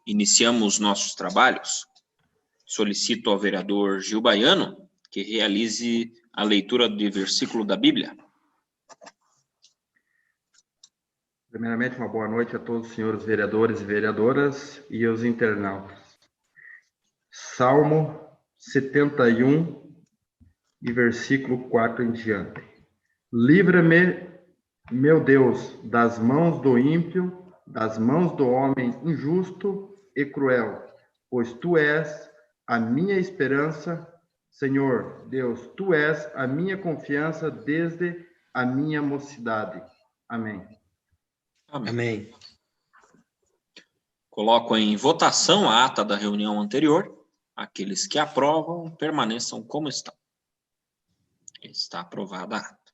iniciamos nossos trabalhos, solicito ao vereador Gil Baiano que realize a leitura de versículo da Bíblia. Primeiramente, uma boa noite a todos os senhores vereadores e vereadoras e aos internautas. Salmo 71 e versículo 4 em diante. Livra-me, meu Deus, das mãos do ímpio, das mãos do homem injusto e cruel, pois tu és a minha esperança, Senhor Deus, tu és a minha confiança desde a minha mocidade. Amém. Amém. Coloco em votação a ata da reunião anterior. Aqueles que aprovam, permaneçam como estão. Está aprovada a ata.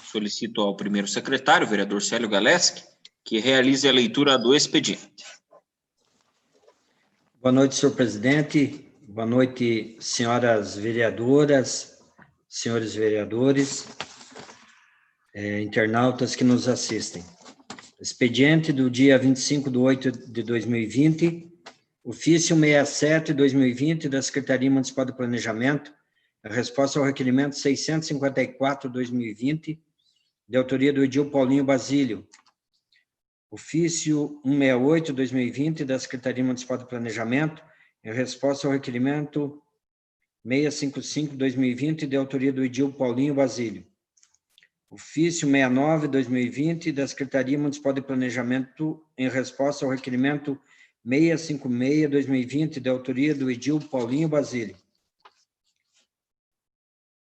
Solicito ao primeiro secretário, vereador Célio Galeski, que realize a leitura do expediente. Boa noite, senhor presidente. Boa noite, senhoras vereadoras, senhores vereadores, internautas que nos assistem. Expediente do dia 25/8/2020, ofício 67/2020 da Secretaria Municipal de Planejamento, a resposta ao requerimento 654/2020, de autoria do Edil Paulinho Basílio. Ofício 168/2020 da Secretaria Municipal de Planejamento, em resposta ao requerimento 655/2020, de autoria do Edil Paulinho Basílio. Ofício 69/2020 da Secretaria Municipal de Planejamento, em resposta ao requerimento 656/2020, de autoria do Edil Paulinho Basílio.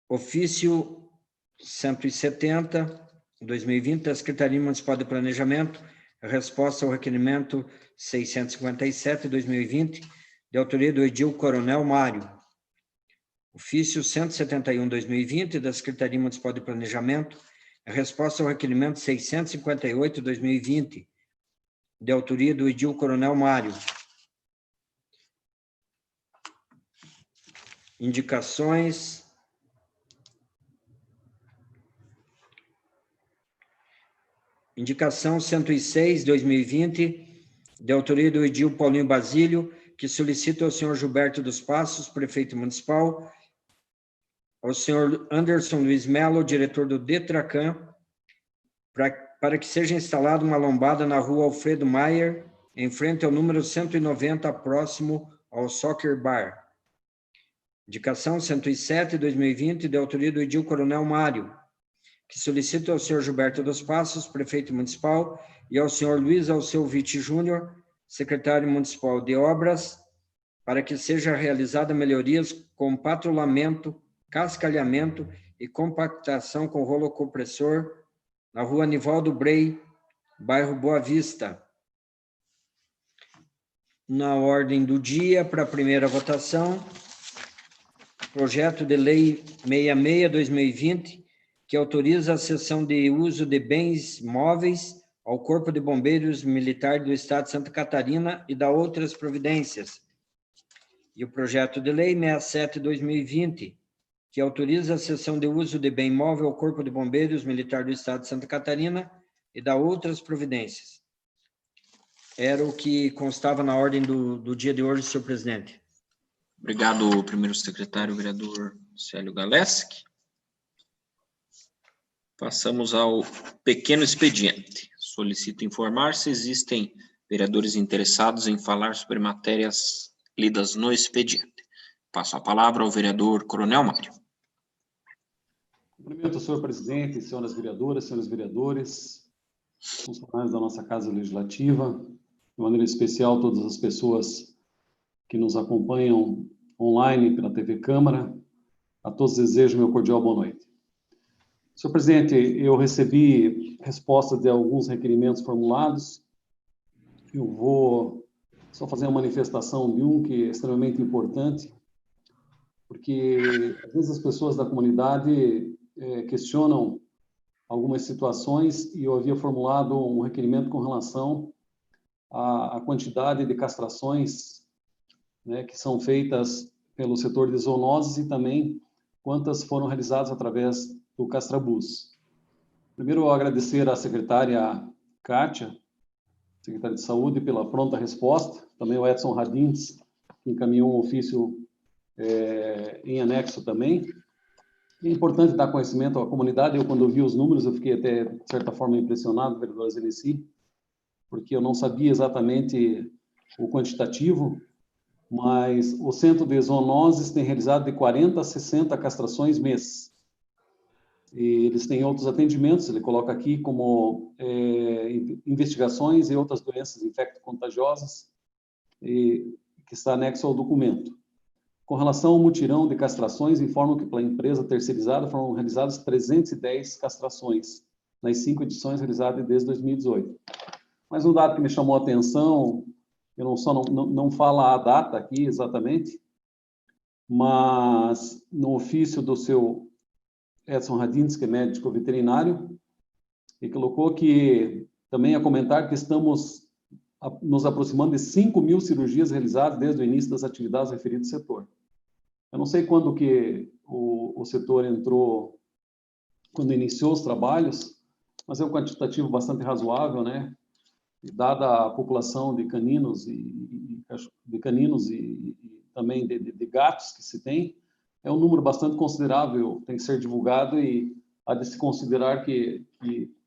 Ofício 170/2020 da Secretaria Municipal de Planejamento, em resposta ao requerimento 657/2020, de autoria do Edil Coronel Mário. Ofício 171/2020 da Secretaria Municipal de Planejamento, em resposta ao requerimento 658/2020, de autoria do Edil Coronel Mário. Indicações. Indicação 106/2020, de autoria do Edil Paulinho Basílio, que solicita ao senhor Gilberto dos Passos, prefeito municipal, ao senhor Anderson Luiz Melo, diretor do Detracan, para que seja instalada uma lombada na rua Alfredo Maier, em frente ao número 190, próximo ao Soccer Bar. Indicação 107/2020, de autoria do Edil Coronel Mário, que solicita ao senhor Gilberto dos Passos, prefeito municipal, e ao senhor Luiz Alceu Vitti Júnior, secretário municipal de obras, para que seja realizada melhorias com patrulhamento, cascalhamento e compactação com rolo compressor na rua Nivaldo Brey, bairro Boa Vista. Na ordem do dia, para a primeira votação, projeto de lei 66/2020, que autoriza a cessão de uso de bens móveis ao Corpo de Bombeiros Militar do Estado de Santa Catarina e da outras providências. E o projeto de lei 67/2020, que autoriza a cessão de uso de bem móvel ao Corpo de Bombeiros Militar do Estado de Santa Catarina e da outras providências. Era o que constava na ordem do dia de hoje, senhor presidente. Obrigado, primeiro secretário, vereador Célio Galeski. Passamos ao pequeno expediente. Solicito informar se existem vereadores interessados em falar sobre matérias lidas no expediente. Passo a palavra ao vereador Coronel Mário. Cumprimento o senhor presidente, senhoras vereadoras, senhores vereadores, funcionários da nossa Casa Legislativa, de maneira especial todas as pessoas que nos acompanham online pela TV Câmara. A todos desejo meu cordial boa noite. Senhor presidente, eu recebi respostas de alguns requerimentos formulados. Eu vou só fazer uma manifestação de um que é extremamente importante, porque às vezes as pessoas da comunidade questionam algumas situações e eu havia formulado um requerimento com relação à quantidade de castrações, né, que são feitas pelo setor de zoonoses e também quantas foram realizadas através do Castrabus. Primeiro, eu agradecer à secretária Kátia, secretária de Saúde, pela pronta resposta. também o Edson Radins, que encaminhou um ofício em anexo também. É importante dar conhecimento à comunidade. Eu, quando vi os números, eu fiquei até, de certa forma, impressionado, vereadora Zenici, porque eu não sabia exatamente o quantitativo, mas o Centro de Zoonoses tem realizado de 40 a 60 castrações mês. E eles têm outros atendimentos, ele coloca aqui como investigações e outras doenças infecto-contagiosas, que está anexo ao documento. Com relação ao mutirão de castrações, informam que pela empresa terceirizada foram realizadas 310 castrações, nas 5 edições realizadas desde 2018. Mas um dado que me chamou a atenção, eu não falo a data aqui exatamente, mas no ofício do seu Edson Radins, que é médico veterinário, ele colocou que, também a comentar que estamos nos aproximando de 5.000 cirurgias realizadas desde o início das atividades referidas ao setor. Eu não sei quando que o setor entrou, quando iniciou os trabalhos, mas é um quantitativo bastante razoável, né? E dada a população de caninos e também de gatos que se tem, é um número bastante considerável, tem que ser divulgado e há de se considerar que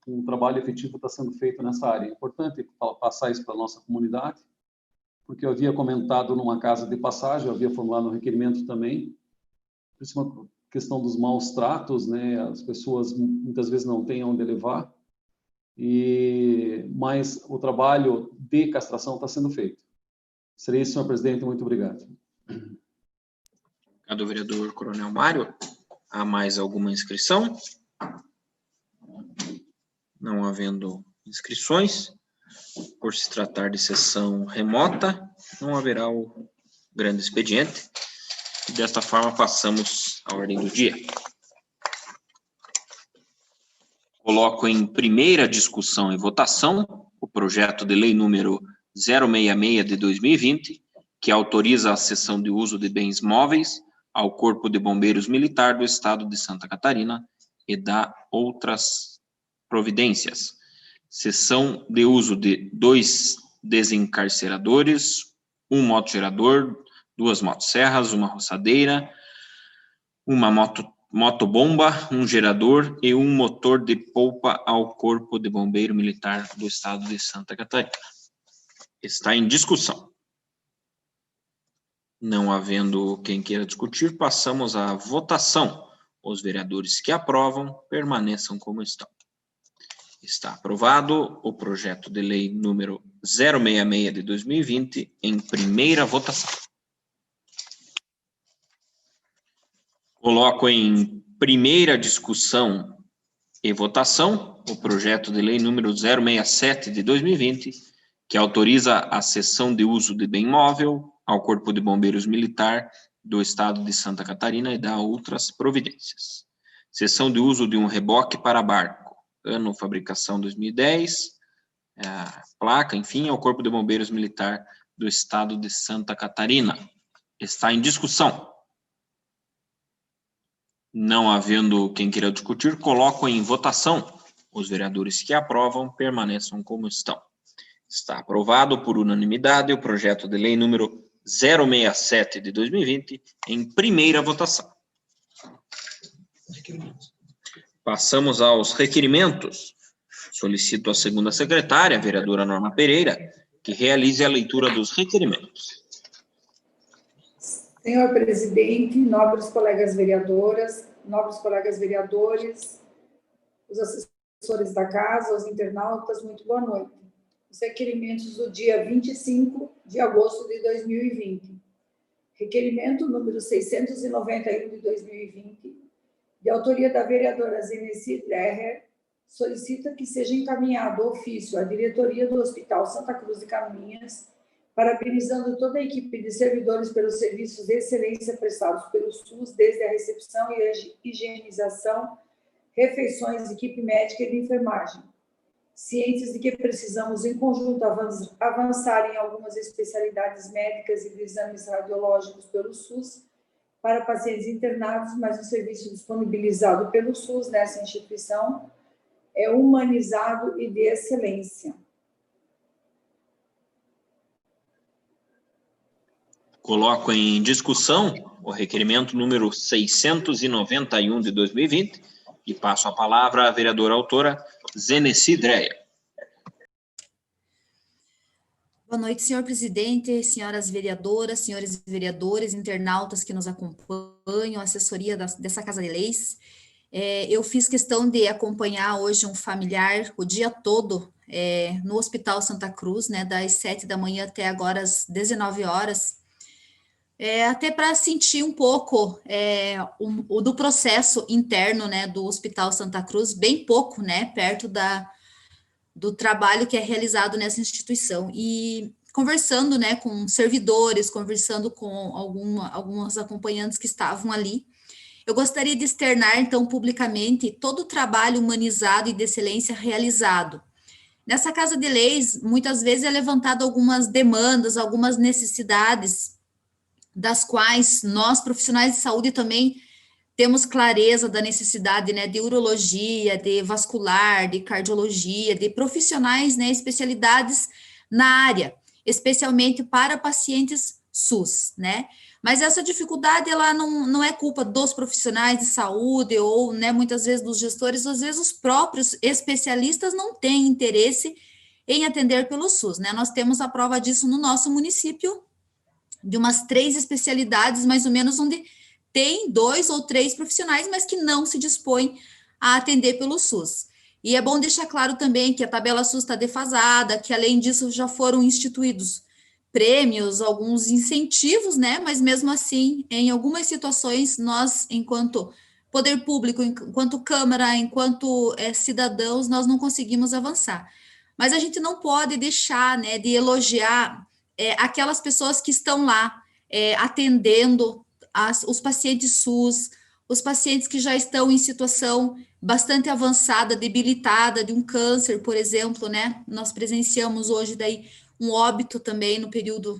um trabalho efetivo está sendo feito nessa área. É importante passar isso para a nossa comunidade, porque eu havia comentado numa casa de passagem, eu havia formulado um requerimento também, principalmente a questão dos maus tratos, né? As pessoas muitas vezes não têm onde levar, mas o trabalho de castração está sendo feito. Seria isso, senhor presidente, muito obrigado. Obrigado, vereador Coronel Mário. Há mais alguma inscrição? Não havendo inscrições, por se tratar de sessão remota, não haverá o grande expediente. E desta forma, passamos à ordem do dia. Coloco em primeira discussão e votação o projeto de lei número 066 de 2020, que autoriza a cessão de uso de bens móveis ao Corpo de Bombeiros Militar do Estado de Santa Catarina e dá outras providências. Cessão de uso de 2 desencarceradores, um motogerador, 2 motosserras, uma roçadeira, uma motobomba, um gerador e um motor de polpa ao Corpo de Bombeiro Militar do Estado de Santa Catarina. Está em discussão. Não havendo quem queira discutir, passamos à votação. Os vereadores que aprovam permaneçam como estão. Está aprovado o projeto de lei número 066 de 2020 em primeira votação. Coloco em primeira discussão e votação o projeto de lei número 067 de 2020, que autoriza a cessão de uso de bem móvel ao Corpo de Bombeiros Militar do Estado de Santa Catarina e dá outras providências. Cessão de uso de um reboque para barco, ano fabricação 2010, placa, enfim, ao Corpo de Bombeiros Militar do Estado de Santa Catarina. Está em discussão. Não havendo quem queira discutir, coloco em votação. Os vereadores que aprovam permaneçam como estão. Está aprovado por unanimidade o projeto de lei número 067 de 2020 em primeira votação. Passamos aos requerimentos. Solicito à segunda secretária, a vereadora Norma Pereira, que realize a leitura dos requerimentos. Senhor presidente, nobres colegas vereadoras, nobres colegas vereadores, os assessores da casa, os internautas, muito boa noite. Os requerimentos do dia 25 de agosto de 2020. Requerimento número 691 de 2020, de autoria da vereadora Zenici Dreher, solicita que seja encaminhado ofício à diretoria do Hospital Santa Cruz de Caminhas, parabenizando toda a equipe de servidores pelos serviços de excelência prestados pelo SUS, desde a recepção e a higienização, refeições, equipe médica e de enfermagem. Cientes de que precisamos, em conjunto, avançar em algumas especialidades médicas e de exames radiológicos pelo SUS para pacientes internados, mas o serviço disponibilizado pelo SUS nessa instituição é humanizado e de excelência. Coloco em discussão o requerimento número 691 de 2020 e passo a palavra à vereadora autora Zeneci Dreia. Boa noite, senhor presidente, senhoras vereadoras, senhores vereadores, internautas que nos acompanham, assessoria dessa Casa de Leis. Eu fiz questão de acompanhar hoje um familiar o dia todo no Hospital Santa Cruz, né, das 7 da manhã até agora às 19 horas, até para sentir um pouco do processo interno, né, do Hospital Santa Cruz, bem pouco, né, perto do trabalho que é realizado nessa instituição. E conversando, né, com servidores, conversando com alguns acompanhantes que estavam ali, eu gostaria de externar, então, publicamente, todo o trabalho humanizado e de excelência realizado. Nessa Casa de Leis, muitas vezes é levantado algumas demandas, algumas necessidades, das quais nós, profissionais de saúde, também temos clareza da necessidade, né, de urologia, de vascular, de cardiologia, de profissionais, né, especialidades na área, especialmente para pacientes SUS, né? Mas essa dificuldade, ela não é culpa dos profissionais de saúde ou, né, muitas vezes dos gestores, às vezes os próprios especialistas não têm interesse em atender pelo SUS, né? Nós temos a prova disso no nosso município, de umas 3 especialidades, mais ou menos, onde tem 2 ou 3 profissionais, mas que não se dispõem a atender pelo SUS. E é bom deixar claro também que a tabela SUS está defasada, que além disso já foram instituídos prêmios, alguns incentivos, né? Mas mesmo assim, em algumas situações, nós, enquanto poder público, enquanto Câmara, enquanto cidadãos, nós não conseguimos avançar. Mas a gente não pode deixar, né, de elogiar aquelas pessoas que estão lá atendendo os pacientes SUS, os pacientes que já estão em situação bastante avançada, debilitada, de um câncer, por exemplo, né? Nós presenciamos hoje daí um óbito também no período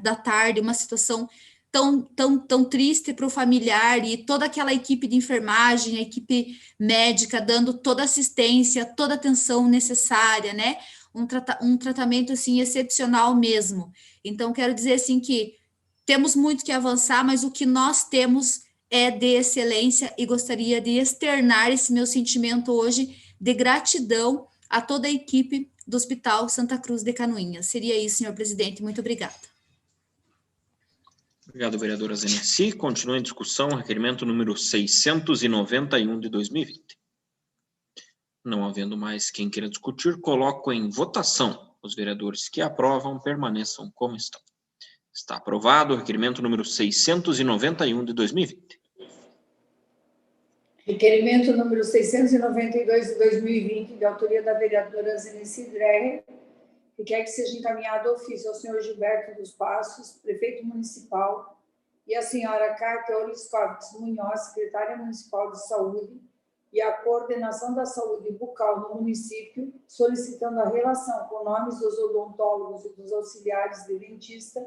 da tarde, uma situação tão triste para o familiar, e toda aquela equipe de enfermagem, a equipe médica dando toda a assistência, toda a atenção necessária, né? Um tratamento, assim, excepcional mesmo. Então, quero dizer, assim, que temos muito que avançar, mas o que nós temos é de excelência, e gostaria de externar esse meu sentimento hoje de gratidão a toda a equipe do Hospital Santa Cruz de Canoinhas. Seria isso, senhor presidente. Muito obrigada. Obrigado, vereadora Zeneci. Continua em discussão o requerimento número 691 de 2020. Não havendo mais quem queira discutir, coloco em votação. Os vereadores que aprovam permaneçam como estão. Está aprovado o requerimento número 691 de 2020. Requerimento número 692 de 2020, de autoria da vereadora Zeneci Dreher, que quer que seja encaminhado ofício ao senhor Gilberto dos Passos, prefeito municipal, e a senhora Cátia Oliscovics Munhoz, secretária municipal de saúde, e a coordenação da saúde bucal no município, solicitando a relação com nomes dos odontólogos e dos auxiliares de dentista,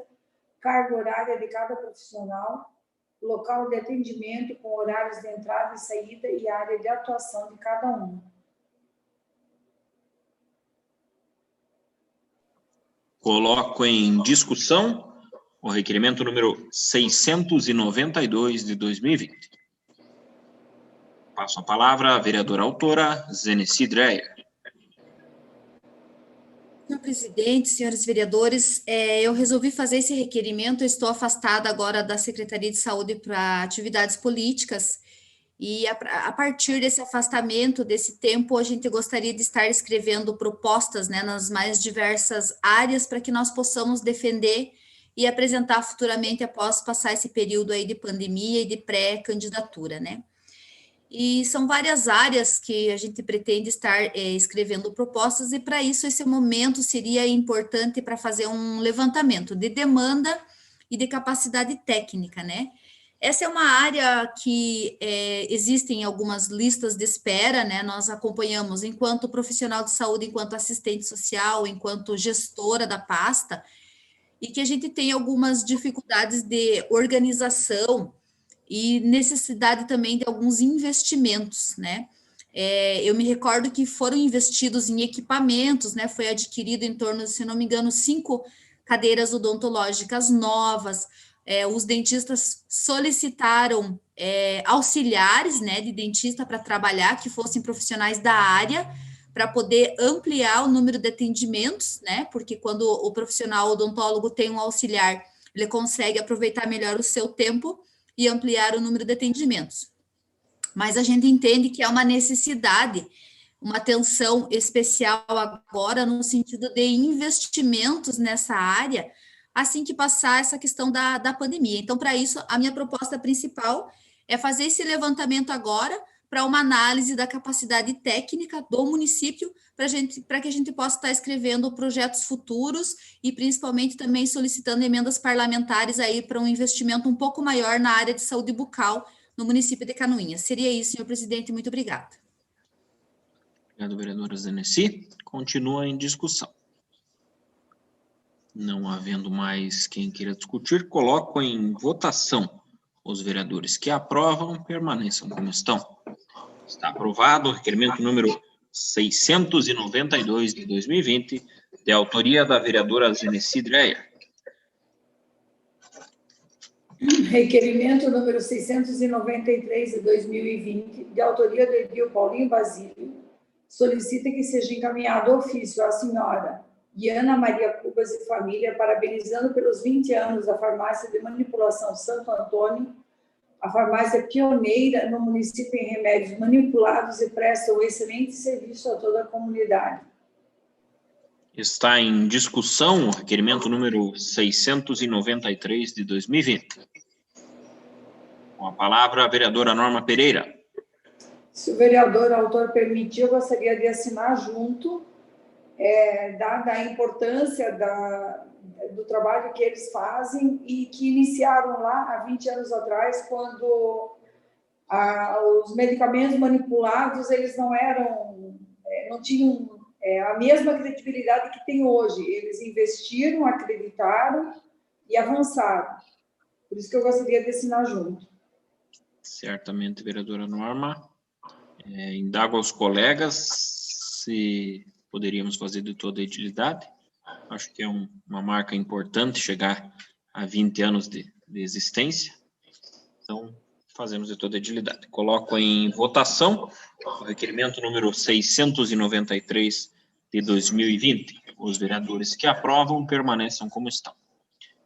carga horária de cada profissional, local de atendimento com horários de entrada e saída e área de atuação de cada um. Coloco em discussão o requerimento número 692 de 2020. Passo a palavra à vereadora autora, Zeneci Dreia. Senhor presidente, senhores vereadores, eu resolvi fazer esse requerimento. Eu estou afastada agora da Secretaria de Saúde para atividades políticas, e a partir desse afastamento, desse tempo, a gente gostaria de estar escrevendo propostas, né, nas mais diversas áreas, para que nós possamos defender e apresentar futuramente, após passar esse período aí de pandemia e de pré-candidatura, né? E são várias áreas que a gente pretende estar escrevendo propostas, e para isso esse momento seria importante para fazer um levantamento de demanda e de capacidade técnica, né? Essa é uma área que existem algumas listas de espera, né? Nós acompanhamos enquanto profissional de saúde, enquanto assistente social, enquanto gestora da pasta, e que a gente tem algumas dificuldades de organização e necessidade também de alguns investimentos, né? Eu me recordo que foram investidos em equipamentos, né? Foi adquirido em torno, se não me engano, 5 cadeiras odontológicas novas, os dentistas solicitaram auxiliares, né, de dentista para trabalhar, que fossem profissionais da área, para poder ampliar o número de atendimentos, né, porque quando o profissional odontólogo tem um auxiliar, ele consegue aproveitar melhor o seu tempo e ampliar o número de atendimentos. Mas a gente entende que é uma necessidade, uma atenção especial agora no sentido de investimentos nessa área, assim que passar essa questão da pandemia. Então, para isso, a minha proposta principal é fazer esse levantamento agora para uma análise da capacidade técnica do município, para que a gente possa estar escrevendo projetos futuros e principalmente também solicitando emendas parlamentares aí para um investimento um pouco maior na área de saúde bucal no município de Canoinhas. Seria isso, senhor presidente, muito obrigada. Obrigado, vereadora Zenesi. Continua em discussão. Não havendo mais quem queira discutir, coloco em votação. Os vereadores que aprovam permaneçam como estão. Está aprovado o requerimento número 692 de 2020, de autoria da vereadora Zenesi Dreyer. Requerimento número 693 de 2020, de autoria do edil Paulinho Basílio, solicita que seja encaminhado ofício à senhora Diana Maria Cubas e família, parabenizando pelos 20 anos da farmácia de manipulação Santo Antônio, a farmácia pioneira no município em remédios manipulados e presta um excelente serviço a toda a comunidade. Está em discussão o requerimento número 693 de 2020. Com a palavra, a vereadora Norma Pereira. Se o vereador autor permitir, eu gostaria de assinar junto, dada a importância do trabalho que eles fazem e que iniciaram lá há 20 anos atrás, quando os medicamentos manipulados, eles não tinham a mesma credibilidade que tem hoje. Eles investiram, acreditaram e avançaram. Por isso que eu gostaria de assinar junto. Certamente, vereadora Norma. Indago aos colegas se poderíamos fazer de toda a utilidade. Acho que é uma marca importante chegar a 20 anos de existência. Então, fazemos de toda a utilidade. Coloco em votação o requerimento número 693 de 2020. Os vereadores que aprovam permaneçam como estão.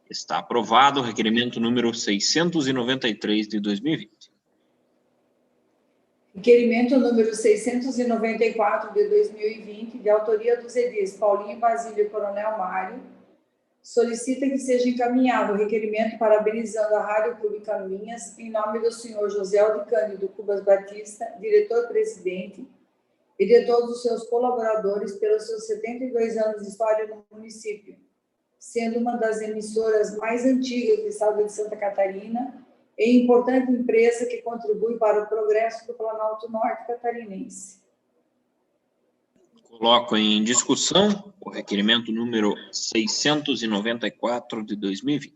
Está aprovado o requerimento número 693 de 2020. Requerimento número 694 de 2020, de autoria dos edis Paulinho Basílio e Coronel Mário, solicita que seja encaminhado o requerimento parabenizando a Rádio Clube Canoinhas em nome do senhor José de Cândido Cubas Batista, diretor-presidente, e de todos os seus colaboradores pelos seus 72 anos de história no município, sendo uma das emissoras mais antigas do estado de Santa Catarina e importante empresa que contribui para o progresso do Planalto Norte catarinense. Coloco em discussão o requerimento número 694 de 2020.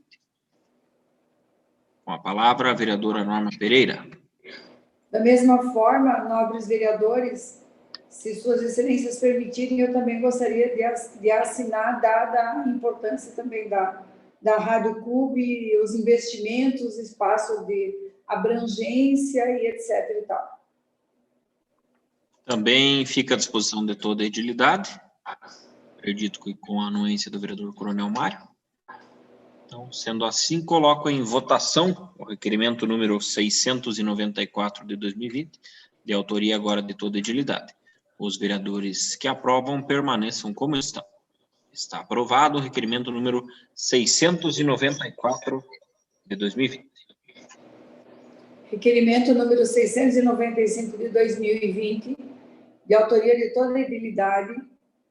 Com a palavra, a vereadora Norma Pereira. Da mesma forma, nobres vereadores, se suas excelências permitirem, eu também gostaria de assinar, dada a importância também da Rádio Clube, os investimentos, espaço de abrangência e etc. e tal. Também fica à disposição de toda a edilidade, acredito que com a anuência do vereador Coronel Mário. Então, sendo assim, coloco em votação o requerimento número 694 de 2020, de autoria agora de toda a edilidade. Os vereadores que aprovam permaneçam como estão. Está aprovado o requerimento número 694 de 2020. Requerimento número 695 de 2020, de autoria de toda a edilidade,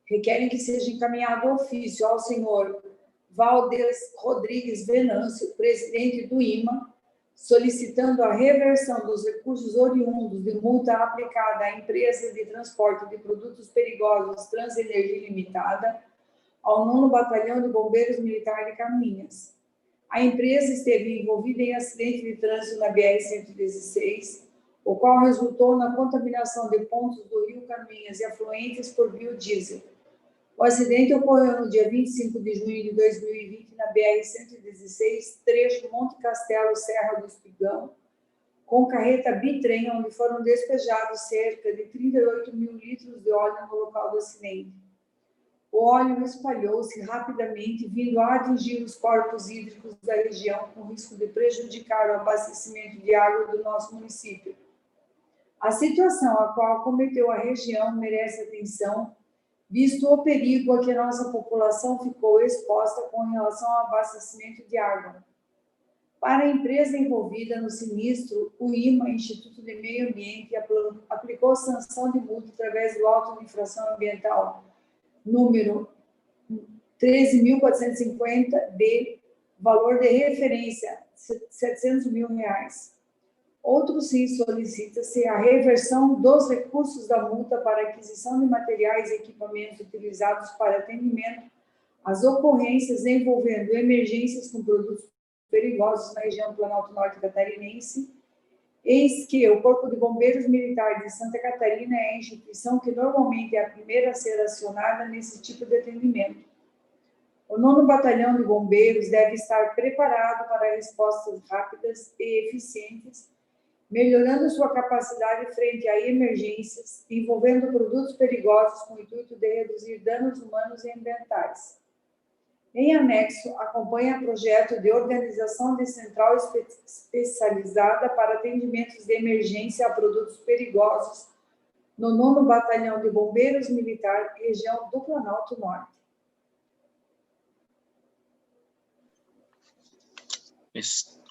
requerem que seja encaminhado ofício ao senhor Valdes Rodrigues Venâncio, presidente do IMA, solicitando a reversão dos recursos oriundos de multa aplicada à empresa de transporte de produtos perigosos Transenergia Limitada, ao 9º Batalhão de Bombeiros Militar de Canoinhas. A empresa esteve envolvida em acidente de trânsito na BR-116, o qual resultou na contaminação de pontos do rio Canoinhas e afluentes por biodiesel, O acidente ocorreu no dia 25 de junho de 2020 na BR-116, trecho Monte Castelo, Serra do Espigão, com carreta bitrem, onde foram despejados cerca de 38 mil litros de óleo no local do acidente. O óleo espalhou-se rapidamente, vindo a atingir os corpos hídricos da região, com risco de prejudicar o abastecimento de água do nosso município. A situação a qual acometeu a região merece atenção, visto o perigo a que a nossa população ficou exposta com relação ao abastecimento de água. Para a empresa envolvida no sinistro, o IMA, Instituto de Meio Ambiente, aplicou sanção de multa através do auto de infração ambiental número 13.450, de valor de referência R$ 700 mil. Outro sim solicita-se a reversão dos recursos da multa para aquisição de materiais e equipamentos utilizados para atendimento às ocorrências envolvendo emergências com produtos perigosos na região do Planalto Norte catarinense. Eis que o Corpo de Bombeiros Militares de Santa Catarina é a instituição que normalmente é a primeira a ser acionada nesse tipo de atendimento. O 9º Batalhão de Bombeiros deve estar preparado para respostas rápidas e eficientes, melhorando sua capacidade frente a emergências envolvendo produtos perigosos com o intuito de reduzir danos humanos e ambientais. Em anexo, acompanha projeto de organização de central especializada para atendimentos de emergência a produtos perigosos no 9º Batalhão de Bombeiros Militar, região do Planalto Norte.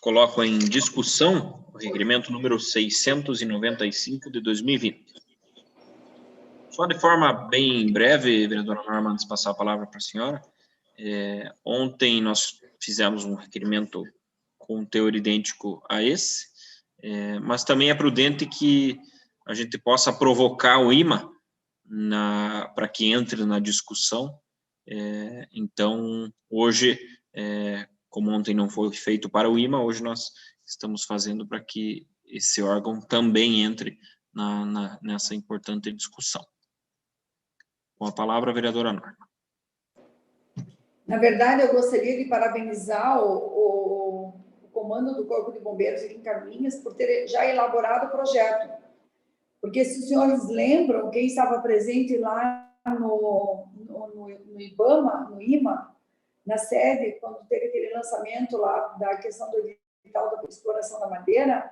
Coloco em discussão o requerimento número 695 de 2020. Só de forma bem breve, vereadora Norma, antes de passar a palavra para a senhora, ontem nós fizemos um requerimento com teor idêntico a esse, mas também é prudente que a gente possa provocar o IMA para que entre na discussão. Então, hoje, como ontem não foi feito para o IMA, hoje nós estamos fazendo para que esse órgão também entre nessa importante discussão. Com a palavra, a vereadora Norma. Na verdade, eu gostaria de parabenizar o comando do Corpo de Bombeiros aqui em Canoinhas por ter já elaborado o projeto. Porque, se os senhores lembram, quem estava presente lá no IMA, na sede, quando teve aquele lançamento lá da questão do edital da exploração da madeira,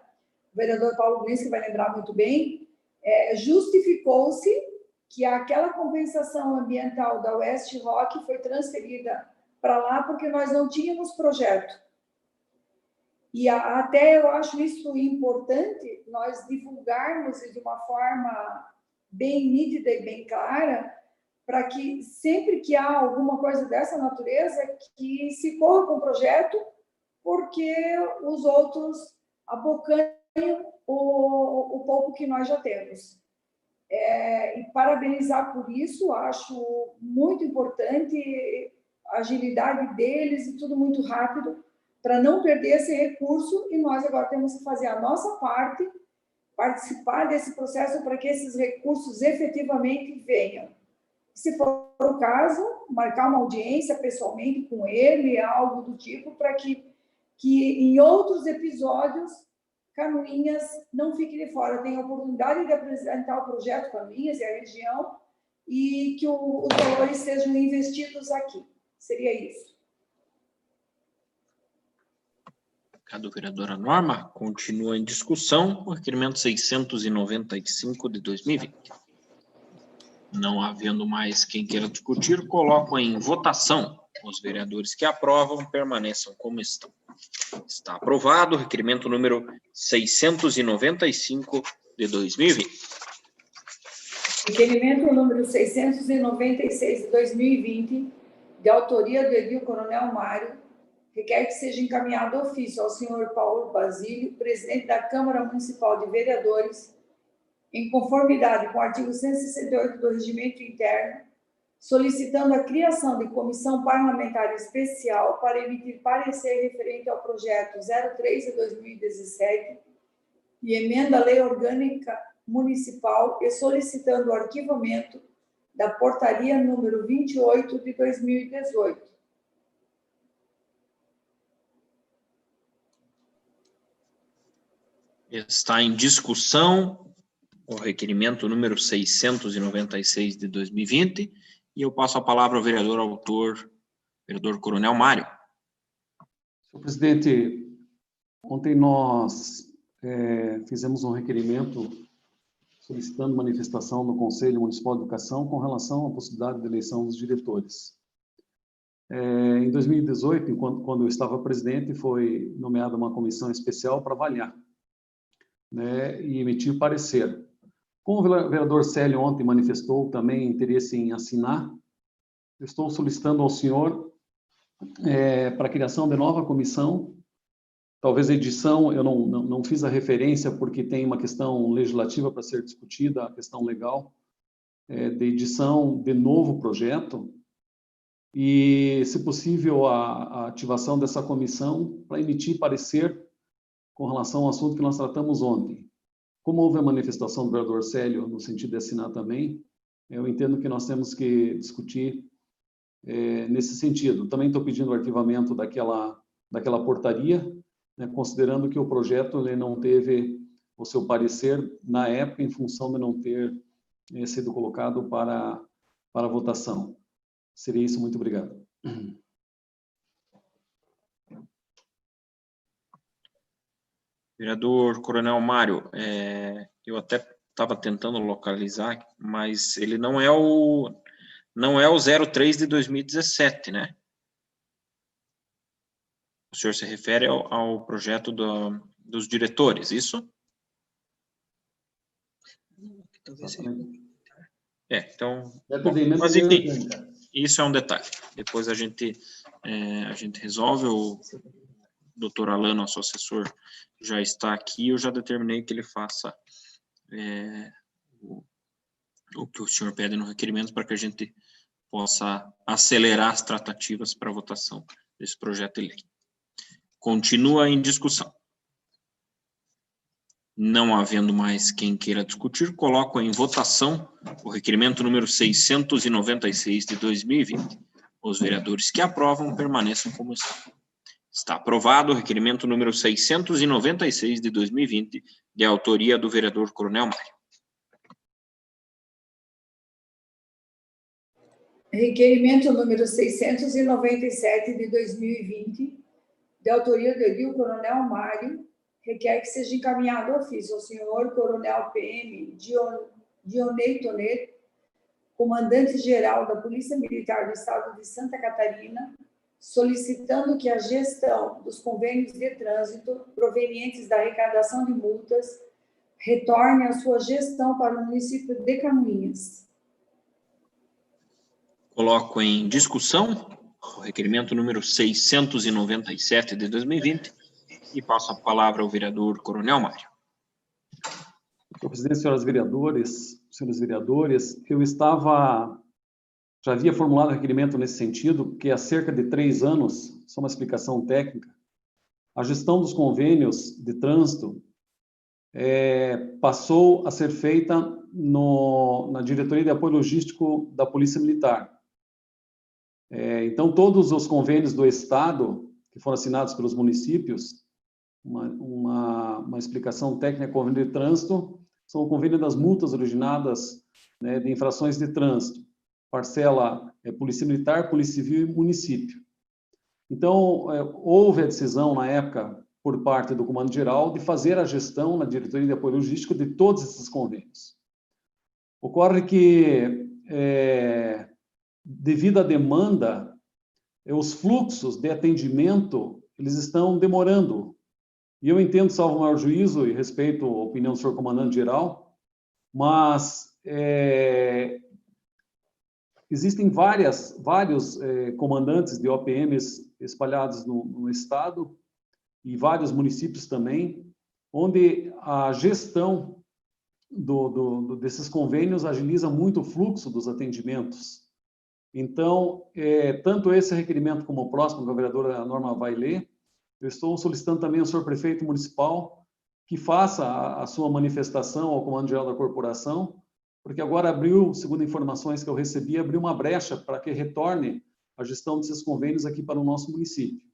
o vereador Paulo Glinski vai lembrar muito bem, justificou-se que aquela compensação ambiental da West Rock foi transferida para lá porque nós não tínhamos projeto. E até eu acho isso importante, nós divulgarmos de uma forma bem nítida e bem clara, para que sempre que há alguma coisa dessa natureza, que se corra com o projeto, porque os outros abocanham o pouco que nós já temos. E parabenizar por isso, acho muito importante a agilidade deles e tudo muito rápido, para não perder esse recurso, e nós agora temos que fazer a nossa parte, participar desse processo para que esses recursos efetivamente venham. Se for o caso, marcar uma audiência pessoalmente com ele, algo do tipo, para que em outros episódios Canoinhas não fique de fora, tenha a oportunidade de apresentar o projeto Canoinhas e a região, e que os valores sejam investidos aqui. Seria isso. Obrigado, vereadora Norma. Continua em discussão o requerimento 695 de 2020. Não havendo mais quem queira discutir, coloco em votação. Os vereadores que aprovam permaneçam como estão. Está aprovado o requerimento número 695 de 2020. Requerimento número 696 de 2020, de autoria do edil Coronel Mário, requer que seja encaminhado ofício ao senhor Paulo Basílio, presidente da Câmara Municipal de Vereadores, em conformidade com o artigo 168 do Regimento Interno, solicitando a criação de comissão parlamentar especial para emitir parecer referente ao projeto 03 de 2017 e emenda à Lei Orgânica Municipal, e solicitando o arquivamento da portaria número 28 de 2018. Está em discussão o requerimento número 696 de 2020, e eu passo a palavra ao vereador autor, vereador Coronel Mário. Senhor presidente, ontem nós fizemos um requerimento solicitando manifestação no Conselho Municipal de Educação com relação à possibilidade de eleição dos diretores. Em 2018, quando eu estava presidente, foi nomeada uma comissão especial para avaliar, né, e emitir parecer. Como o vereador Célio ontem manifestou também interesse em assinar, eu estou solicitando ao senhor para a criação de nova comissão. Talvez a edição, eu não fiz a referência porque tem uma questão legislativa para ser discutida, a questão legal, de edição de novo projeto, e, se possível, a ativação dessa comissão para emitir parecer com relação ao assunto que nós tratamos ontem. Como houve a manifestação do vereador Célio no sentido de assinar também, eu entendo que nós temos que discutir nesse sentido. Também estou pedindo o arquivamento daquela portaria, né, considerando que o projeto ele não teve o seu parecer na época, em função de não ter sido colocado para votação. Seria isso, muito obrigado. Vereador Coronel Mário, eu até estava tentando localizar, mas ele não é o 03 de 2017, né? O senhor se refere ao projeto dos diretores, isso? Então, mas enfim, isso é um detalhe. Depois a gente resolve. O doutor Alan, nosso assessor, já está aqui. Eu já determinei que ele faça o que o senhor pede no requerimento para que a gente possa acelerar as tratativas para a votação desse projeto de lei. Continua em discussão. Não havendo mais quem queira discutir, coloco em votação o requerimento número 696 de 2020. Os vereadores que aprovam permaneçam como estão. Está aprovado o requerimento número 696 de 2020, de autoria do vereador Coronel Mário. Requerimento número 697 de 2020, de autoria do edil Coronel Mário, requer que seja encaminhado ofício ao senhor Coronel PM Dionei Toneto, comandante-geral da Polícia Militar do Estado de Santa Catarina, solicitando que a gestão dos convênios de trânsito provenientes da arrecadação de multas retorne a sua gestão para o município de Canoinhas. Coloco em discussão o requerimento número 697 de 2020 e passo a palavra ao vereador Coronel Mário. Senhor presidente, senhoras vereadores, senhores vereadores, já havia formulado requerimento nesse sentido, que há cerca de 3 anos, só uma explicação técnica, a gestão dos convênios de trânsito passou a ser feita na Diretoria de Apoio Logístico da Polícia Militar. Então, todos os convênios do Estado, que foram assinados pelos municípios, uma explicação técnica, convênio de trânsito, são o convênio das multas originadas, né, de infrações de trânsito. Parcela Polícia Militar, Polícia Civil e município. Então, houve a decisão, na época, por parte do Comando Geral, de fazer a gestão na Diretoria de Apoio Logístico de todos esses convênios. Ocorre que, devido à demanda, os fluxos de atendimento, eles estão demorando. E eu entendo, salvo o maior juízo, e respeito a opinião do senhor comandante-geral, mas existem vários comandantes de OPMs espalhados no Estado e vários municípios também, onde a gestão desses convênios agiliza muito o fluxo dos atendimentos. Então, tanto esse requerimento como o próximo, que a vereadora Norma vai ler, eu estou solicitando também ao senhor prefeito municipal que faça a sua manifestação ao Comando Geral da Corporação porque agora abriu, segundo informações que eu recebi, abriu uma brecha para que retorne a gestão desses convênios aqui para o nosso município,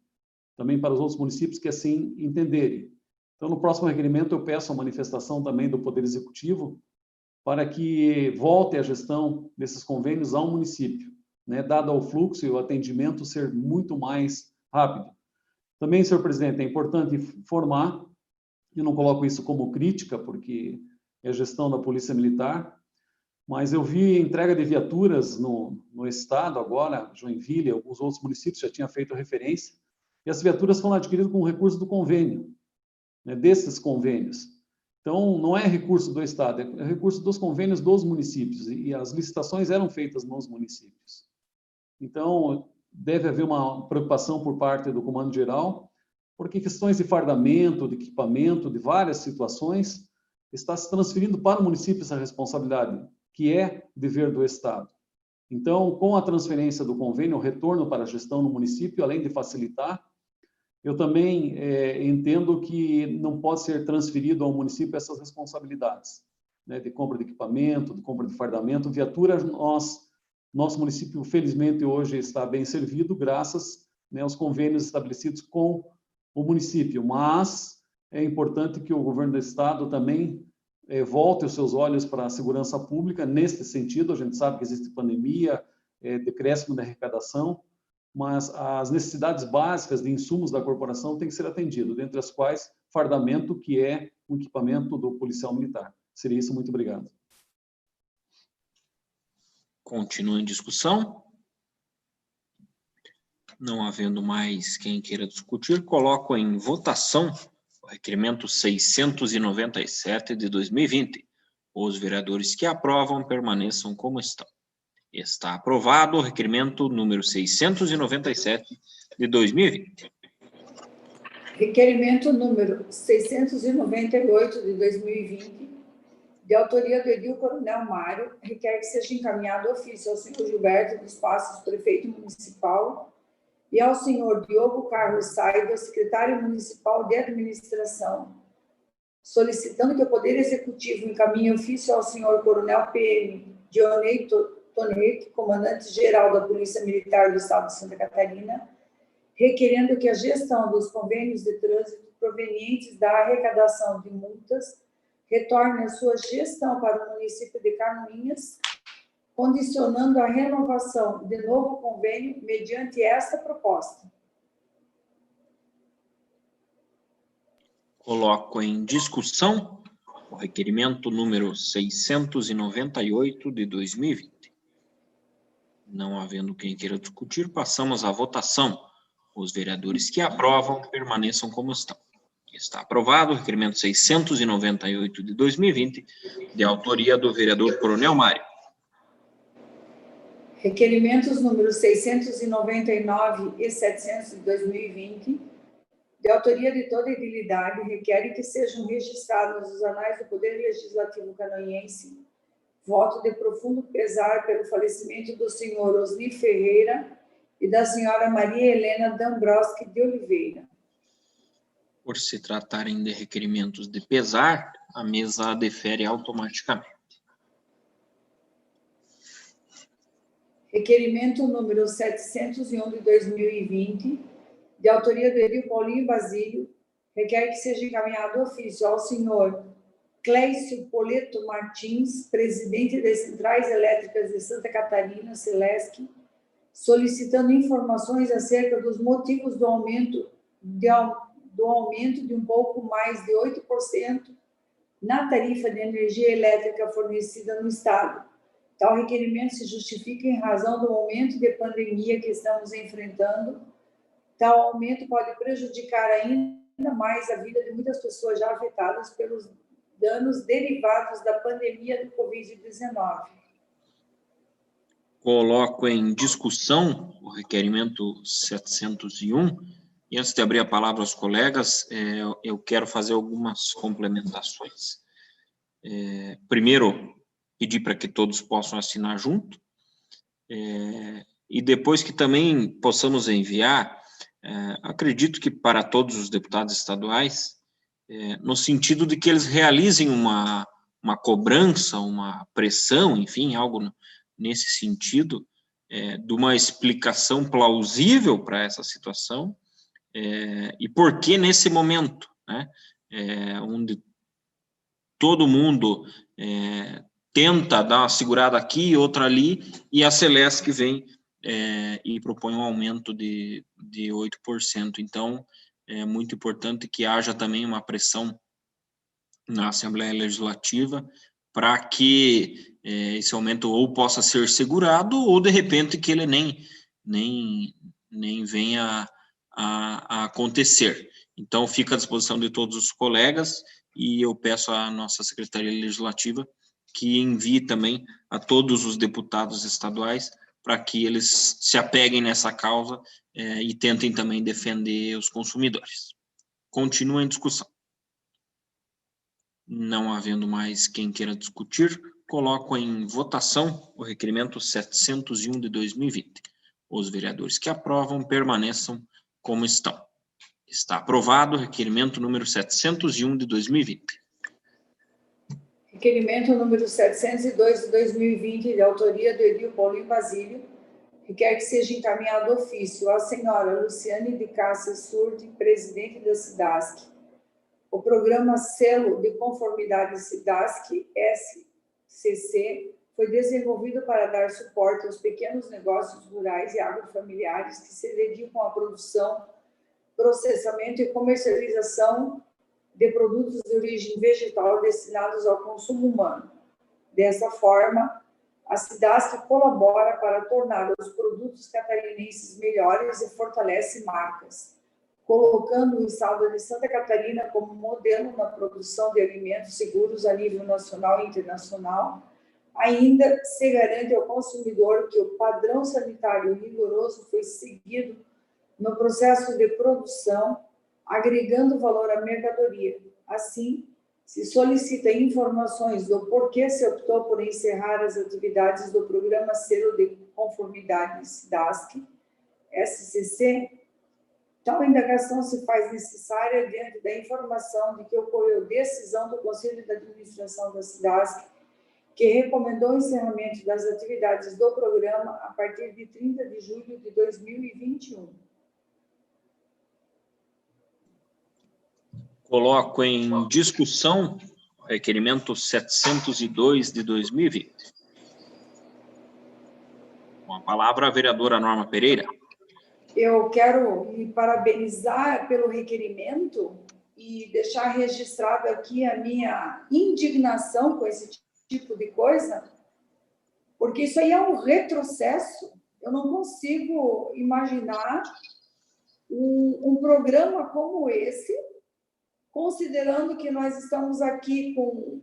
também para os outros municípios que assim entenderem. Então, no próximo requerimento, eu peço a manifestação também do Poder Executivo para que volte a gestão desses convênios ao município, né, dado o fluxo e o atendimento ser muito mais rápido. Também, senhor presidente, é importante informar, eu não coloco isso como crítica, porque é gestão da Polícia Militar, mas eu vi entrega de viaturas no estado agora, Joinville, alguns outros municípios já tinham feito referência, e as viaturas foram adquiridas com recurso do convênio, né, desses convênios. Então, não é recurso do estado, é recurso dos convênios dos municípios, e as licitações eram feitas nos municípios. Então, deve haver uma preocupação por parte do Comando Geral, porque questões de fardamento, de equipamento, de várias situações, está se transferindo para o município essa responsabilidade, que é dever do Estado. Então, com a transferência do convênio, o retorno para a gestão no município, além de facilitar, eu também entendo que não pode ser transferido ao município essas responsabilidades, né, de compra de equipamento, de compra de fardamento. Viatura, nosso município, felizmente, hoje está bem servido, graças, né, aos convênios estabelecidos com o município, mas é importante que o governo do estado também volte os seus olhos para a segurança pública. Neste sentido, a gente sabe que existe pandemia, decréscimo da arrecadação, mas as necessidades básicas de insumos da corporação têm que ser atendidas, dentre as quais fardamento, que é o equipamento do policial militar. Seria isso, muito obrigado. Continua em discussão. Não havendo mais quem queira discutir, coloco em votação o requerimento 697 de 2020. Os vereadores que aprovam permaneçam como estão. Está aprovado o requerimento número 697 de 2020. Requerimento número 698 de 2020, de autoria do edil Coronel Mário, requer que seja encaminhado ofício ao senhor Gilberto dos Passos, prefeito municipal, e ao senhor Diogo Carlos Saiba, secretário municipal de administração, solicitando que o Poder Executivo encaminhe ofício ao senhor Coronel PM Dionei Toneto, comandante-geral da Polícia Militar do Estado de Santa Catarina, requerendo que a gestão dos convênios de trânsito provenientes da arrecadação de multas retorne a sua gestão para o município de Canoinhas, condicionando a renovação de novo convênio mediante esta proposta. Coloco em discussão o requerimento número 698 de 2020. Não havendo quem queira discutir, passamos à votação. Os vereadores que aprovam permaneçam como estão. Está aprovado o requerimento 698 de 2020, de autoria do vereador Coronel Mário. Requerimentos números 699 e 700 de 2020, de autoria de toda a edilidade, requerem que sejam registrados nos anais do Poder Legislativo canoinense voto de profundo pesar pelo falecimento do senhor Osni Ferreira e da senhora Maria Helena Dambrowski de Oliveira. Por se tratarem de requerimentos de pesar, a mesa defere automaticamente. Requerimento número 701 de 2020, de autoria do edil Paulinho Basílio, requer que seja encaminhado ofício ao senhor Clécio Poleto Martins, presidente das Centrais Elétricas de Santa Catarina, Celesc, solicitando informações acerca dos motivos do aumento de um pouco mais de 8% na tarifa de energia elétrica fornecida no Estado. Tal requerimento se justifica em razão do momento de pandemia que estamos enfrentando. Tal aumento pode prejudicar ainda mais a vida de muitas pessoas já afetadas pelos danos derivados da pandemia do Covid-19. Coloco em discussão o requerimento 701. E antes de abrir a palavra aos colegas, eu quero fazer algumas complementações. Primeiro, pedir para que todos possam assinar junto, e depois que também possamos enviar, acredito que para todos os deputados estaduais, no sentido de que eles realizem uma cobrança, uma pressão, enfim, algo nesse sentido, de uma explicação plausível para essa situação, e por que nesse momento, né, onde todo mundo tenta dar uma segurada aqui, outra ali, e a Celesc vem e propõe um aumento de 8%. Então, é muito importante que haja também uma pressão na Assembleia Legislativa para que esse aumento ou possa ser segurado, ou, de repente, que ele nem venha a acontecer. Então, fica à disposição de todos os colegas, e eu peço à nossa Secretaria Legislativa que envie também a todos os deputados estaduais para que eles se apeguem nessa causa e tentem também defender os consumidores. Continua em discussão. Não havendo mais quem queira discutir, coloco em votação o requerimento 701 de 2020. Os vereadores que aprovam permaneçam como estão. Está aprovado o requerimento número 701 de 2020. Requerimento número 702 de 2020, de autoria do edil Paulinho Basílio, requer que seja encaminhado ofício à senhora Luciane de Cássia Surdi, presidente da SIDASC. O programa Selo de Conformidade SIDASC, SCC, foi desenvolvido para dar suporte aos pequenos negócios rurais e agrofamiliares que se dedicam à produção, processamento e comercialização de produtos de origem vegetal destinados ao consumo humano. Dessa forma, a SIDASC colabora para tornar os produtos catarinenses melhores e fortalece marcas, colocando o estado de Santa Catarina como modelo na produção de alimentos seguros a nível nacional e internacional. Ainda se garante ao consumidor que o padrão sanitário rigoroso foi seguido no processo de produção, agregando valor à mercadoria. Assim, se solicita informações do porquê se optou por encerrar as atividades do Programa Selo de Conformidade SIDASC, SCC. Tal indagação se faz necessária diante da informação de que ocorreu decisão do Conselho de Administração da SIDASC, que recomendou o encerramento das atividades do programa a partir de 30 de julho de 2021. Coloco em discussão o requerimento 702 de 2020. Com a palavra, a vereadora Norma Pereira. Eu quero me parabenizar pelo requerimento e deixar registrado aqui a minha indignação com esse tipo de coisa, porque isso aí é um retrocesso. Eu não consigo imaginar um programa como esse, considerando que nós estamos aqui com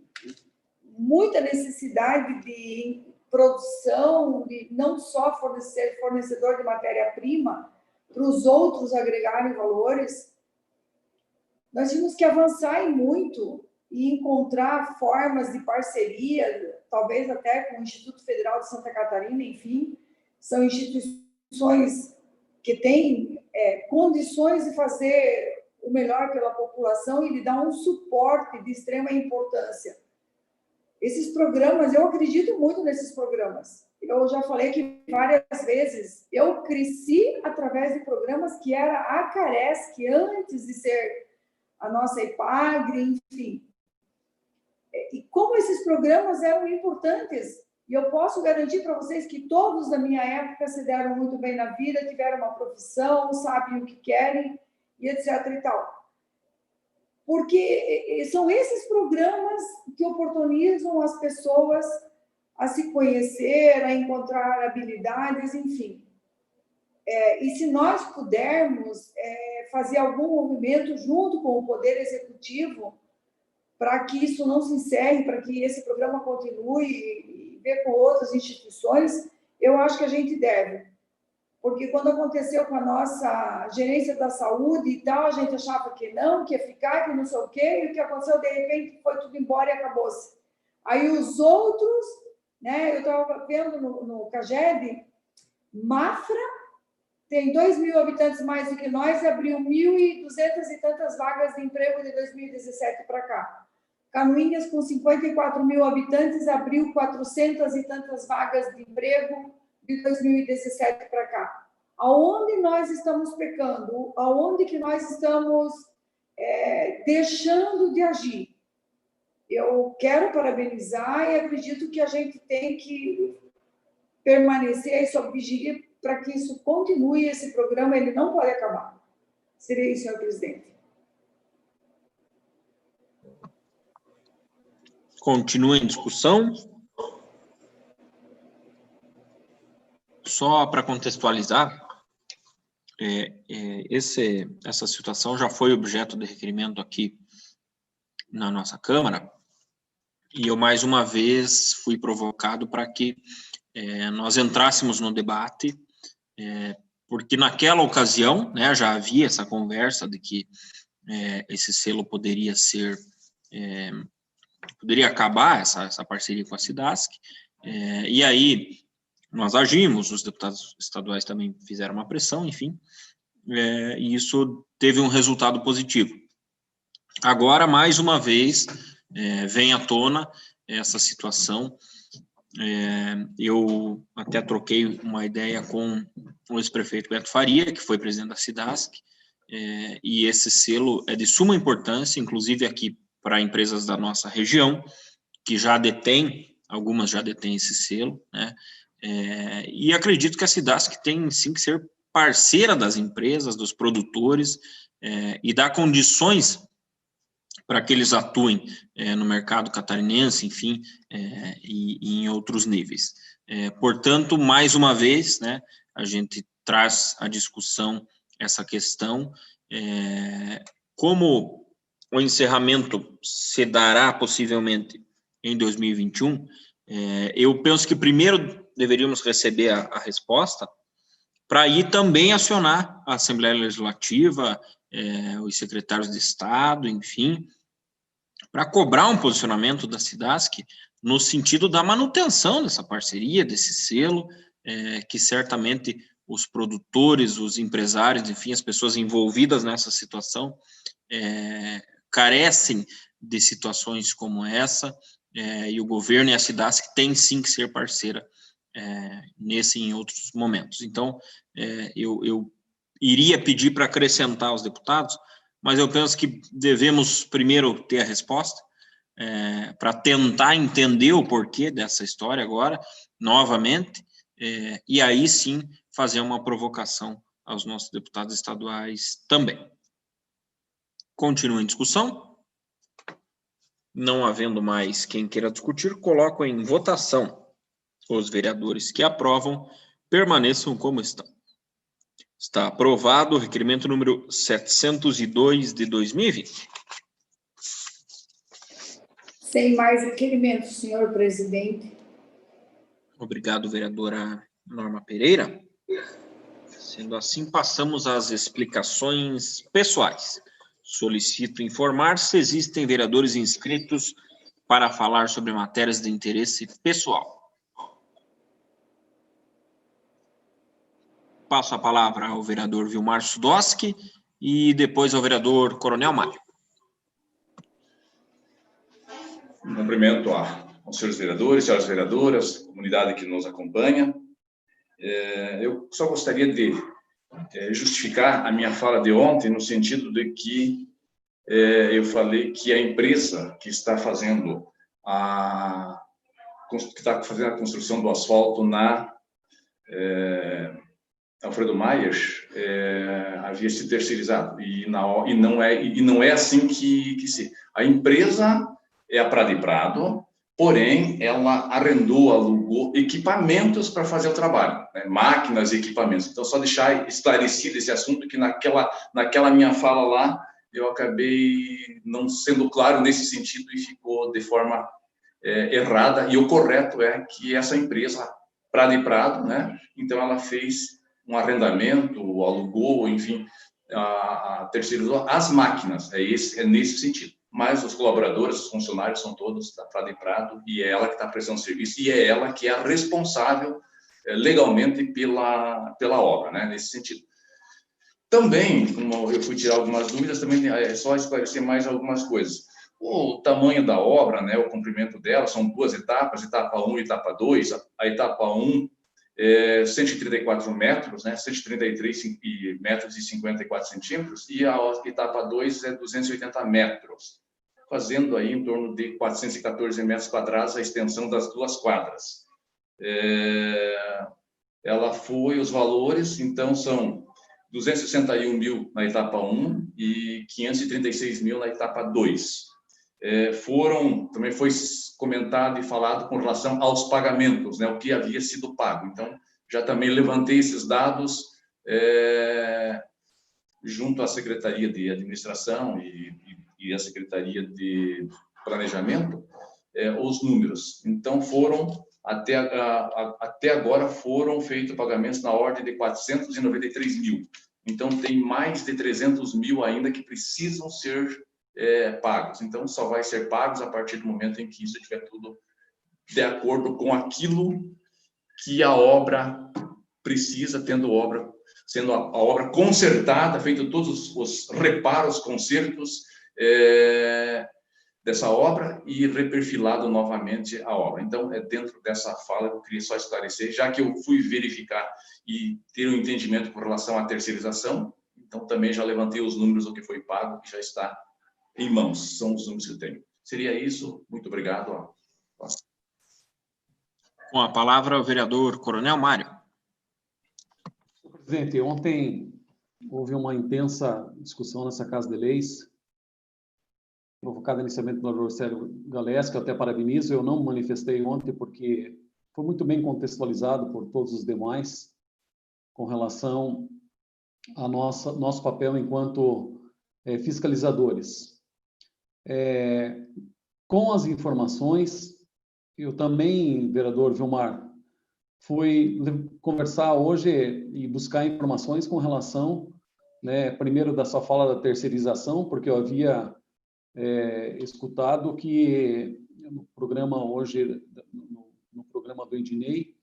muita necessidade de produção, de não só fornecedor de matéria-prima, para os outros agregarem valores. Nós temos que avançar muito e encontrar formas de parceria, talvez até com o Instituto Federal de Santa Catarina, enfim, são instituições que têm condições de fazer o melhor pela população e de dar um suporte de extrema importância. Esses programas, eu acredito muito nesses programas. Eu já falei que várias vezes, eu cresci através de programas que era a Caresc, antes de ser a nossa IPAGRE, enfim. E como esses programas eram importantes, e eu posso garantir para vocês que todos da minha época se deram muito bem na vida, tiveram uma profissão, sabem o que querem, e etc. e tal. Porque são esses programas que oportunizam as pessoas a se conhecer, a encontrar habilidades, enfim. E se nós pudermos fazer algum movimento junto com o Poder Executivo para que isso não se encerre, para que esse programa continue e ver com outras instituições, eu acho que a gente deve. Porque quando aconteceu com a nossa gerência da saúde e tal, a gente achava que não, que ia ficar, que não sei o quê, e o que aconteceu, de repente, foi tudo embora e acabou-se. Aí os outros, né, eu estava vendo no CAGED, Mafra tem 2.000 habitantes mais do que nós e abriu 1.200 e tantas vagas de emprego de 2017 para cá. Canoinhas, com 54 mil habitantes, abriu 400 e tantas vagas de emprego de 2017 para cá. Aonde nós estamos pecando? Aonde que nós estamos deixando de agir? Eu quero parabenizar e acredito que a gente tem que permanecer aí sob vigia para que isso continue, esse programa, ele não pode acabar. Seria isso, senhor presidente. Continua em discussão. Só para contextualizar, essa situação já foi objeto de requerimento aqui na nossa Câmara, e eu, mais uma vez, fui provocado para que nós entrássemos no debate, porque naquela ocasião, né, já havia essa conversa de que esse selo poderia acabar, essa parceria com a SIDASC, e aí nós agimos, os deputados estaduais também fizeram uma pressão, enfim, e isso teve um resultado positivo. Agora, mais uma vez, vem à tona essa situação. Eu até troquei uma ideia com o ex-prefeito Beto Faria, que foi presidente da SIDASC, e esse selo é de suma importância, inclusive aqui para empresas da nossa região, que já detêm, algumas já detêm esse selo, né? E acredito que a SIDASC tem sim que ser parceira das empresas, dos produtores, e dar condições para que eles atuem no mercado catarinense, enfim, e em outros níveis. Portanto, mais uma vez, né, a gente traz à discussão essa questão, como o encerramento se dará possivelmente em 2021, eu penso que primeiro deveríamos receber a resposta, para aí também acionar a Assembleia Legislativa, os secretários de Estado, enfim, para cobrar um posicionamento da SIDASC no sentido da manutenção dessa parceria, desse selo, que certamente os produtores, os empresários, enfim, as pessoas envolvidas nessa situação, carecem de situações como essa, e o governo e a SIDASC têm sim que ser parceira nesse e em outros momentos. Então, eu iria pedir para acrescentar aos deputados, mas eu penso que devemos primeiro ter a resposta, para tentar entender o porquê dessa história agora, novamente, e aí sim fazer uma provocação aos nossos deputados estaduais também. Continua em discussão. Não havendo mais quem queira discutir, coloco em votação. Os vereadores que aprovam permaneçam como estão. Está aprovado o requerimento número 702 de 2020. Sem mais requerimentos, senhor presidente. Obrigado, vereadora Norma Pereira. Sendo assim, passamos às explicações pessoais. Solicito informar se existem vereadores inscritos para falar sobre matérias de interesse pessoal. Passo a palavra ao vereador Vilmar Sudoski e depois ao vereador Coronel Mário. Cumprimento aos senhores vereadores, senhoras vereadoras, comunidade que nos acompanha. Eu só gostaria de justificar a minha fala de ontem, no sentido de que eu falei que a empresa que está fazendo a construção do asfalto na Alfredo Maias havia se terceirizado, e não é assim que se... A empresa é a Prado e Prado, porém, ela alugou equipamentos para fazer o trabalho, né? Máquinas e equipamentos. Então, só deixar esclarecido esse assunto, que naquela minha fala lá, eu acabei não sendo claro nesse sentido e ficou de forma errada, e o correto é que essa empresa, Prado e Prado, né? Então, ela fez um arrendamento, alugou, enfim, terceirizou as máquinas, é nesse sentido. Mas os colaboradores, os funcionários são todos da Prado e Prado, e é ela que está prestando serviço, e é ela que é a responsável legalmente pela obra, né, nesse sentido. Também, como eu fui tirar algumas dúvidas, também é só esclarecer mais algumas coisas. O tamanho da obra, né, o comprimento dela, são 2 etapas, etapa 1 e etapa 2. A etapa 1 é 134 metros, né, 133 metros e 54 centímetros, e a etapa 2 é 280 metros, fazendo aí em torno de 414 metros quadrados a extensão das 2 quadras. Ela foi, os valores, então, são 261 mil na etapa 1 e 536 mil na etapa 2. Também foi comentado e falado com relação aos pagamentos, né, o que havia sido pago. Então, já também levantei esses dados junto à Secretaria de Administração e à Secretaria de Planejamento, os números. Então, até agora foram feitos pagamentos na ordem de 493 mil. Então, tem mais de 300 mil ainda que precisam ser pagos. Então, só vai ser pagos a partir do momento em que isso estiver tudo de acordo com aquilo que a obra precisa, sendo a obra consertada, feito todos os reparos, consertos dessa obra e reperfilado novamente a obra. Então, dentro dessa fala, eu queria só esclarecer, já que eu fui verificar e ter um entendimento com relação à terceirização, então também já levantei os números do que foi pago, que já está em mãos, são os números que eu tenho. Seria isso, muito obrigado. Com a palavra, o vereador Coronel Mário. Presidente, ontem houve uma intensa discussão nessa Casa de Leis, provocada inicialmente pelo Dorcélio Galés, que eu até parabenizo. Eu não me manifestei ontem porque foi muito bem contextualizado por todos os demais com relação ao nosso papel enquanto fiscalizadores. Com as informações, eu também, vereador Vilmar, fui conversar hoje e buscar informações com relação, né, primeiro da sua fala da terceirização, porque eu havia escutado que no programa hoje, no programa do Ednei,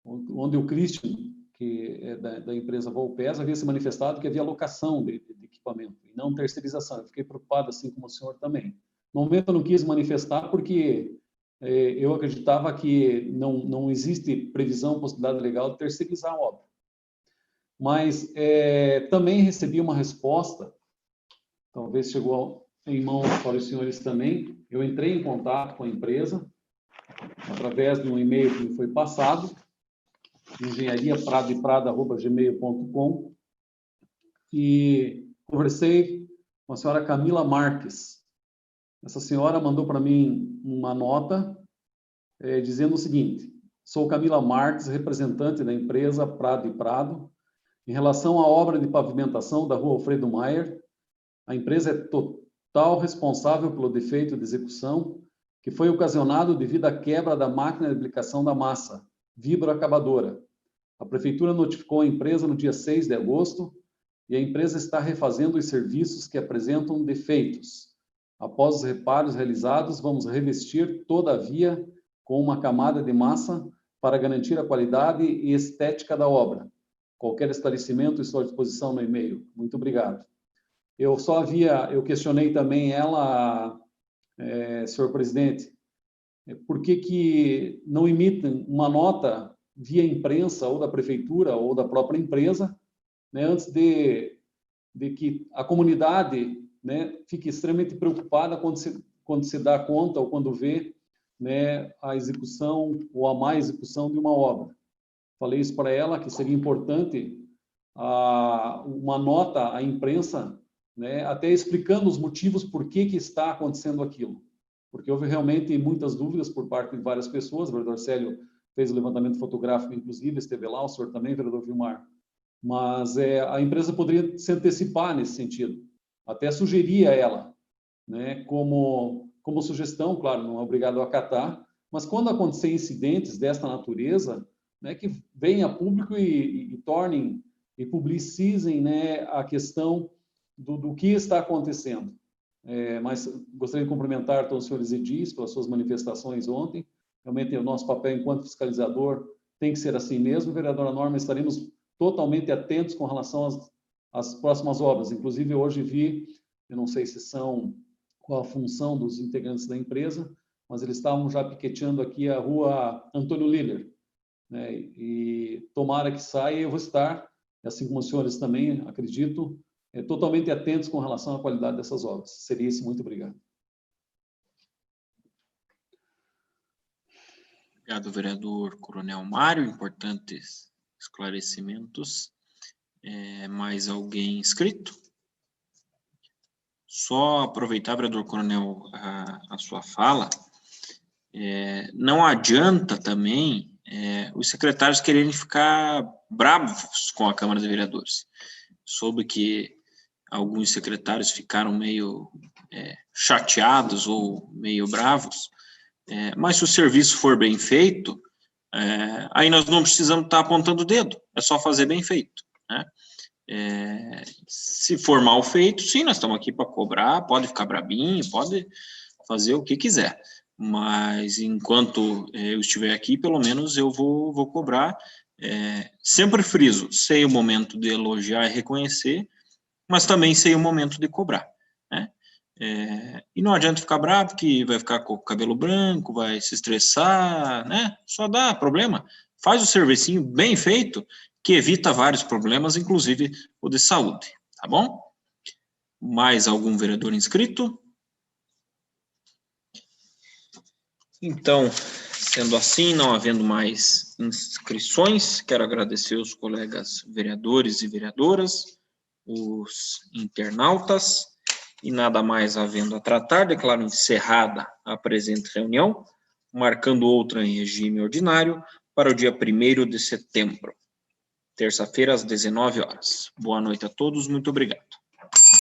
onde o Christian, que é da empresa Volpes, havia se manifestado que havia alocação de equipamento, e não terceirização. Eu fiquei preocupado, assim como o senhor também. No momento eu não quis manifestar porque eu acreditava que não existe previsão, possibilidade legal de terceirizar a obra. Mas também recebi uma resposta, talvez chegou em mãos para os senhores também. Eu entrei em contato com a empresa, através de um e-mail que me foi passado, engenhariapradoeprado@gmail.com, e conversei com a senhora Camila Marques. Essa senhora mandou para mim uma nota dizendo o seguinte: sou Camila Marques, representante da empresa Prado e Prado. Em relação à obra de pavimentação da rua Alfredo Maier, a empresa é total responsável pelo defeito de execução que foi ocasionado devido à quebra da máquina de aplicação da massa, vibroacabadora. A prefeitura notificou a empresa no dia 6 de agosto e a empresa está refazendo os serviços que apresentam defeitos. Após os reparos realizados, vamos revestir toda a via com uma camada de massa para garantir a qualidade e estética da obra. Qualquer esclarecimento estou à disposição no e-mail. Muito obrigado. Eu questionei também ela, senhor presidente, por que não emitem uma nota via imprensa ou da prefeitura ou da própria empresa, né, antes de que a comunidade, né, fique extremamente preocupada quando se dá conta ou quando vê, né, a execução ou a má execução de uma obra. Falei isso para ela, que seria importante uma nota à imprensa, né, até explicando os motivos por que está acontecendo aquilo. Porque houve realmente muitas dúvidas por parte de várias pessoas. O vereador Célio fez o levantamento fotográfico, inclusive, esteve lá, o senhor também, vereador Vilmar. Mas a empresa poderia se antecipar nesse sentido. Até sugeria ela, né, como sugestão, claro, não é obrigado a acatar, mas quando acontecer incidentes desta natureza, né, que venha a público e tornem e publicizem, né, a questão do que está acontecendo. Mas gostaria de cumprimentar todos os senhores edis pelas suas manifestações ontem. Realmente, o nosso papel enquanto fiscalizador tem que ser assim mesmo. Vereadora Norma, estaremos totalmente atentos com relação às próximas obras. Inclusive, hoje vi, eu não sei se são qual a função dos integrantes da empresa, mas eles estavam já piqueteando aqui a rua Antônio Liller, né? E tomara que saia, eu vou estar, assim como os senhores também, acredito, totalmente atentos com relação à qualidade dessas obras. Seria isso, muito obrigado. Obrigado, vereador Coronel Mário, importantes esclarecimentos. Mais alguém inscrito? Só aproveitar, vereador Coronel, a sua fala. Não adianta também os secretários quererem ficar bravos com a Câmara de Vereadores. Soube que alguns secretários ficaram meio chateados ou meio bravos, mas se o serviço for bem feito, aí nós não precisamos estar apontando o dedo, é só fazer bem feito, né? Se for mal feito, sim, nós estamos aqui para cobrar, pode ficar brabinho, pode fazer o que quiser, mas enquanto eu estiver aqui, pelo menos eu vou cobrar. Sempre friso, sei o momento de elogiar e reconhecer, mas também sei o momento de cobrar, né? E não adianta ficar bravo, que vai ficar com o cabelo branco, vai se estressar, né? Só dá problema. Faz o servicinho bem feito, que evita vários problemas, inclusive o de saúde, tá bom? Mais algum vereador inscrito? Então, sendo assim, não havendo mais inscrições, quero agradecer os colegas vereadores e vereadoras, os internautas, e nada mais havendo a tratar, declaro encerrada a presente reunião, marcando outra em regime ordinário para o dia 1º de setembro, terça-feira, às 19 horas. Boa noite a todos, muito obrigado.